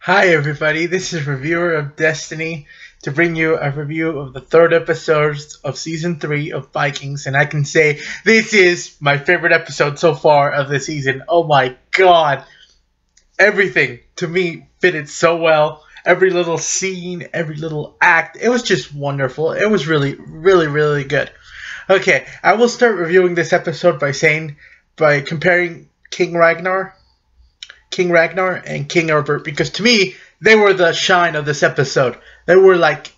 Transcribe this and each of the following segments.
Hi everybody, this is Reviewer of Destiny to bring you a review of the third episode of Season 3 of Vikings, and I can say this is my favorite episode so far of the season. Oh my god! Everything, to me, fitted so well. Every little scene, every little act, it was just wonderful. It was really, really, really good. Okay, I will start reviewing this episode by comparing King Ragnar and King Herbert, because to me, they were the shine of this episode. They were like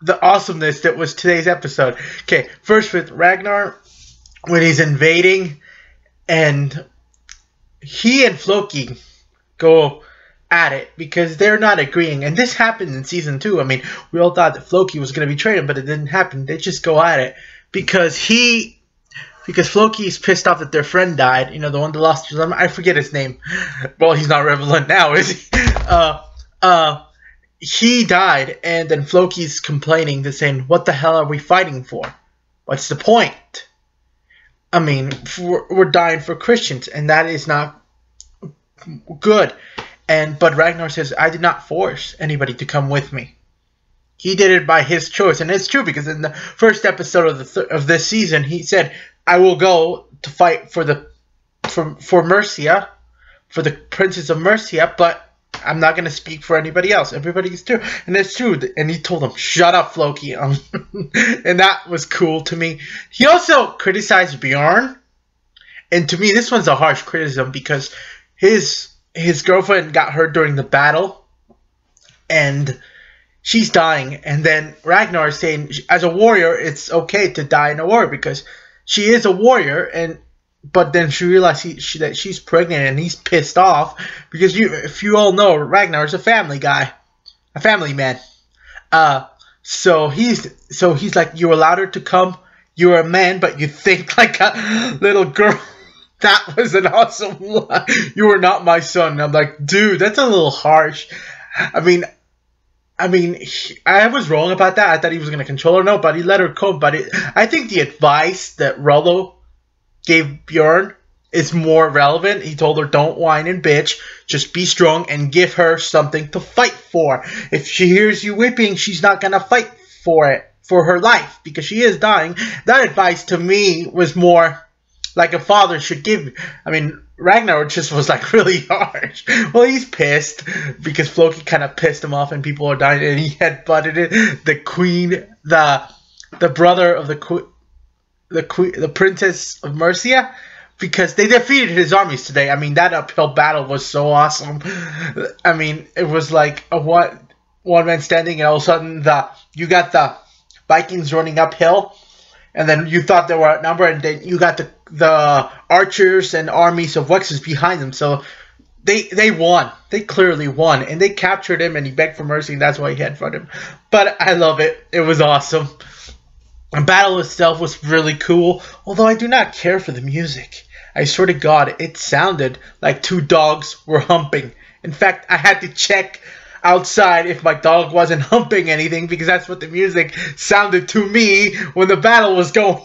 the awesomeness that was today's episode. Okay, first with Ragnar, when he's invading, and he and Floki go at it because they're not agreeing. And this happened in Season 2. I mean, we all thought that Floki was going to betray him, but it didn't happen. They just go at it because Floki's pissed off that their friend died. You know, the one that lost his arm. I forget his name. Well, he's not relevant now, is he? He died, and then Floki's complaining, to saying, "What the hell are we fighting for? What's the point? I mean, we're dying for Christians, and that is not good." But Ragnar says, "I did not force anybody to come with me. He did it by his choice," and it's true, because in the first episode of this season, he said, "I will go to fight for Mercia, for the Princess of Mercia, but I'm not going to speak for anybody else. Everybody's true," and it's true. And he told him, "Shut up, Floki," and that was cool to me. He also criticized Bjorn, and to me, this one's a harsh criticism because his girlfriend got hurt during the battle, and she's dying, and then Ragnar is saying, as a warrior, it's okay to die in a war because she is a warrior, but then she realized that she's pregnant, and he's pissed off because if you all know, Ragnar is a family guy, a family man. So he's like, "You allowed her to come. You're a man, but you think like a little girl." That was an awesome line. "You are not my son." And I'm like, dude, that's a little harsh. I mean, I was wrong about that. I thought he was going to control her. No, but he let her come. But I think the advice that Rollo gave Bjorn is more relevant. He told her, "Don't whine and bitch. Just be strong and give her something to fight for. If she hears you whipping, she's not going to fight for her life, because she is dying." That advice to me was more like a father should give. I mean, Ragnar just was like really harsh. Well, he's pissed because Floki kind of pissed him off and people are dying, and he had butted it. The queen, the brother of the Princess of Mercia, because they defeated his armies today. I mean, that uphill battle was so awesome. I mean, it was like a one man standing, and all of a sudden you got the Vikings running uphill. And then you thought they were outnumbered, and then you got the archers and armies of Wexes behind them. So they won. They clearly won. And they captured him, and he begged for mercy, and that's why he headbutted him. But I love it. It was awesome. The battle itself was really cool, although I do not care for the music. I swear to God, it sounded like two dogs were humping. In fact, I had to check outside if my dog wasn't humping anything, because that's what the music sounded to me when the battle was going.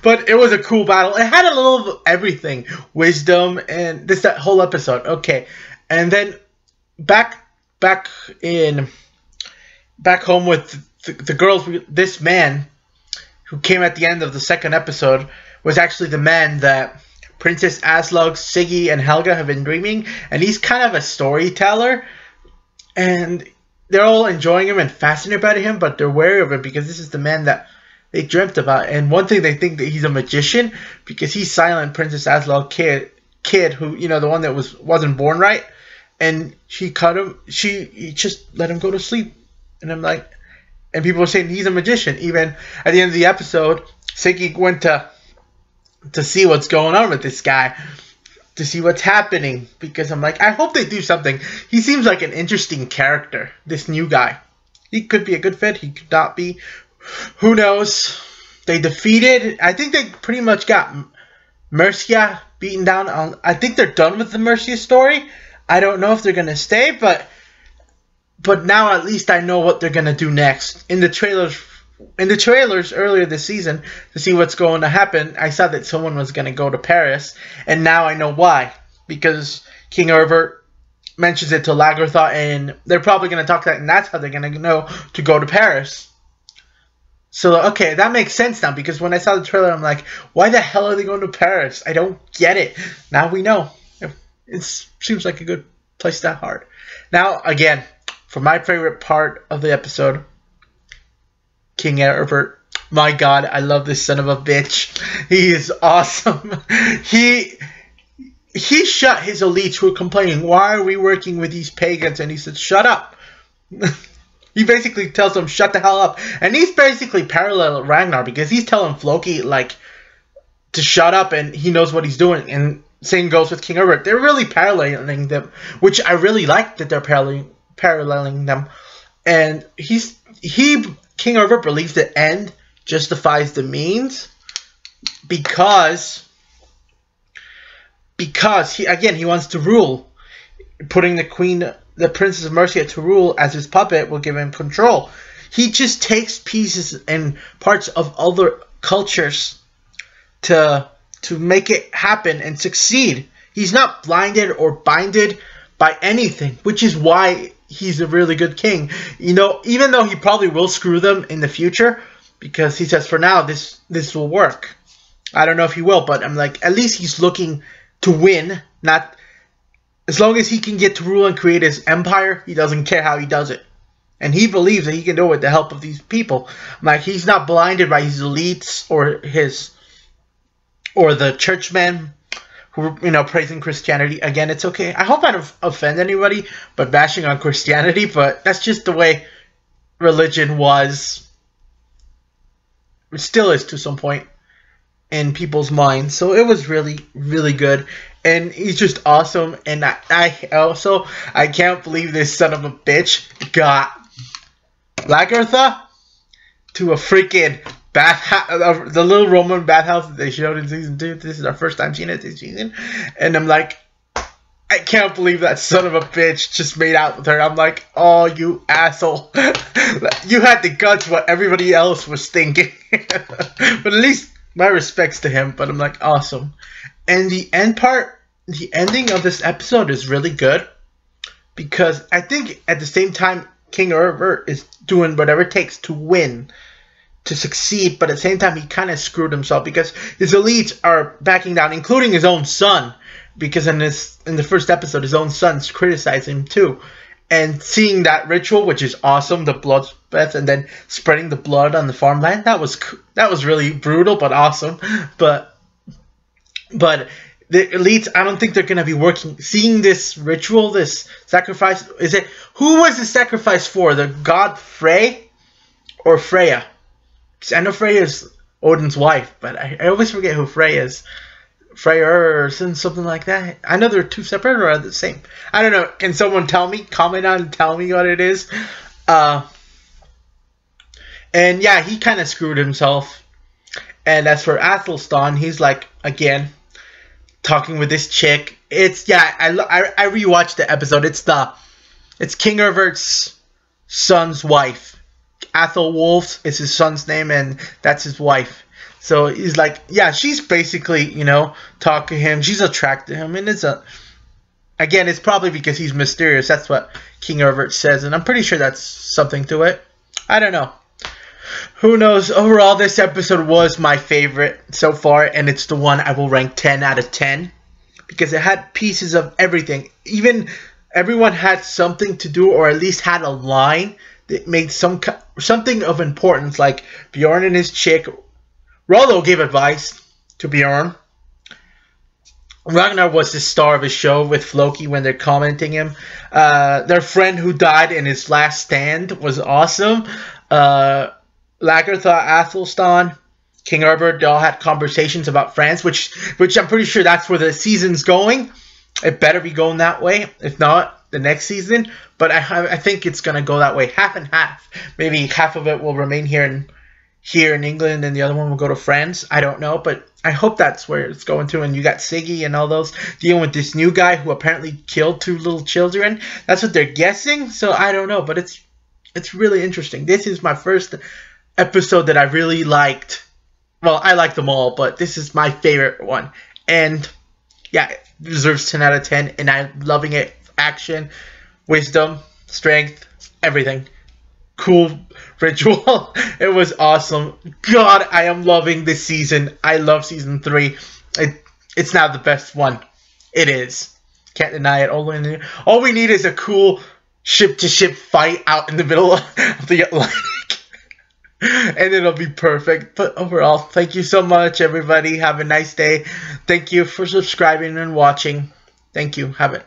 But it was a cool battle. It had a little of everything. Wisdom and that whole episode. Okay. And then back home with the girls, this man who came at the end of the second episode was actually the man that Princess Aslug, Siggy, and Helga have been dreaming, and he's kind of a storyteller. And they're all enjoying him and fascinated by him, but they're wary of him because this is the man that they dreamt about. And one thing, they think that he's a magician because he's Silent Princess Aslog kid who, you know, the one that wasn't born right. And she cut him. She just let him go to sleep. And I'm like, and people are saying he's a magician. Even at the end of the episode, Siggy went to see what's going on with this guy, to see what's happening, because I'm like, I hope they do something. He seems like an interesting character, this new guy. He could be a good fit, he could not be. Who knows? They defeated, I think they pretty much got Mercia beaten down. I think they're done with the Mercia story. I don't know if they're going to stay, but now at least I know what they're going to do next. In the trailers earlier this season, to see what's going to happen, I saw that someone was going to go to Paris, and now I know why. Because King Herbert mentions it to Lagertha, and they're probably going to talk that, and that's how they're going to know to go to Paris. So, okay, that makes sense now, because when I saw the trailer, I'm like, why the hell are they going to Paris? I don't get it. Now we know. It seems like a good place that hard. Now, again, for my favorite part of the episode, King Herbert. My God, I love this son of a bitch. He is awesome. He shut his elites who were complaining, why are we working with these pagans? And he said, shut up. He basically tells them, shut the hell up. And he's basically parallel Ragnar, because he's telling Floki, like, to shut up, and he knows what he's doing. And same goes with King Herbert. They're really paralleling them, which I really like that they're paralleling them. And King Herbert believes the end justifies the means, because he wants to rule. Putting the Princess of Mercia to rule as his puppet will give him control. He just takes pieces and parts of other cultures to make it happen and succeed. He's not blinded or binded by anything, which is why he's a really good king. You know, even though he probably will screw them in the future, because he says for now this will work. I don't know if he will, but I'm like, at least he's looking to win, not. As long as he can get to rule and create his empire, he doesn't care how he does it. And he believes that he can do it with the help of these people. Like, he's not blinded by his elites or the churchmen who, you know, praising Christianity. Again, it's okay. I hope I don't offend anybody by bashing on Christianity, but that's just the way religion was. It still is to some point in people's minds. So it was really, really good. And he's just awesome. And I can't believe this son of a bitch got Lagertha to a freaking bathhouse, the little Roman bathhouse that they showed in season 2. This is our first time seeing it this season. And I'm like, I can't believe that son of a bitch just made out with her. I'm like, oh, you asshole. You had the guts what everybody else was thinking. But at least my respects to him. But I'm like, awesome. And the ending of this episode is really good, because I think at the same time King Herbert is doing whatever it takes to win, to succeed, but at the same time he kind of screwed himself, because his elites are backing down, including his own son, because in the first episode his own son's criticizing him too. And seeing that ritual, which is awesome, the blood bath, and then spreading the blood on the farmland, that was really brutal but awesome. But the elites, I don't think they're going to be working. Seeing this ritual, this sacrifice, who was the sacrifice for? The god Frey or Freya? Because I know Freya is Odin's wife, but I always forget who Frey is. Freya or something like that. I know they're two separate or are the same. I don't know. Can someone tell me? Comment on and tell me what it is. And yeah, he kind of screwed himself. And as for Athelstan, he's like, again, talking with this chick. It's, yeah, I rewatched the episode. It's King Herbert's son's wife. Athelwulf is his son's name, and that's his wife. So he's like, yeah, she's basically, you know, talking to him. She's attracted to him, and again, it's probably because he's mysterious. That's what King Herbert says, and I'm pretty sure that's something to it. I don't know. Who knows? Overall, this episode was my favorite so far, and it's the one I will rank 10 out of 10, because it had pieces of everything. Even everyone had something to do, or at least had a line that made something of importance, like Bjorn and his chick. Rollo gave advice to Bjorn. Ragnar was the star of his show with Floki when they're commenting him. Their friend who died in his last stand was awesome. Lagertha, Athelstan, King Herbert, they all had conversations about France, which I'm pretty sure that's where the season's going. It better be going that way. If not, the next season. But I think it's going to go that way. Half and half. Maybe half of it will remain here in England, and the other one will go to France. I don't know, but I hope that's where it's going to. And you got Siggy and all those dealing with this new guy who apparently killed 2 little children. That's what they're guessing. So I don't know, but it's really interesting. This is my first episode that I really liked. Well, I like them all, but this is my favorite one. And yeah, it deserves 10 out of 10, and I'm loving it action, wisdom, strength, everything. Cool ritual. It was awesome. God, I am loving this season. I love season 3. It's now the best one. It is. Can't deny it. All we need is a cool ship-to-ship fight out in the middle of the Atlantic. And it'll be perfect. But overall, thank you so much, everybody. Have a nice day. Thank you for subscribing and watching. Thank you. Have it.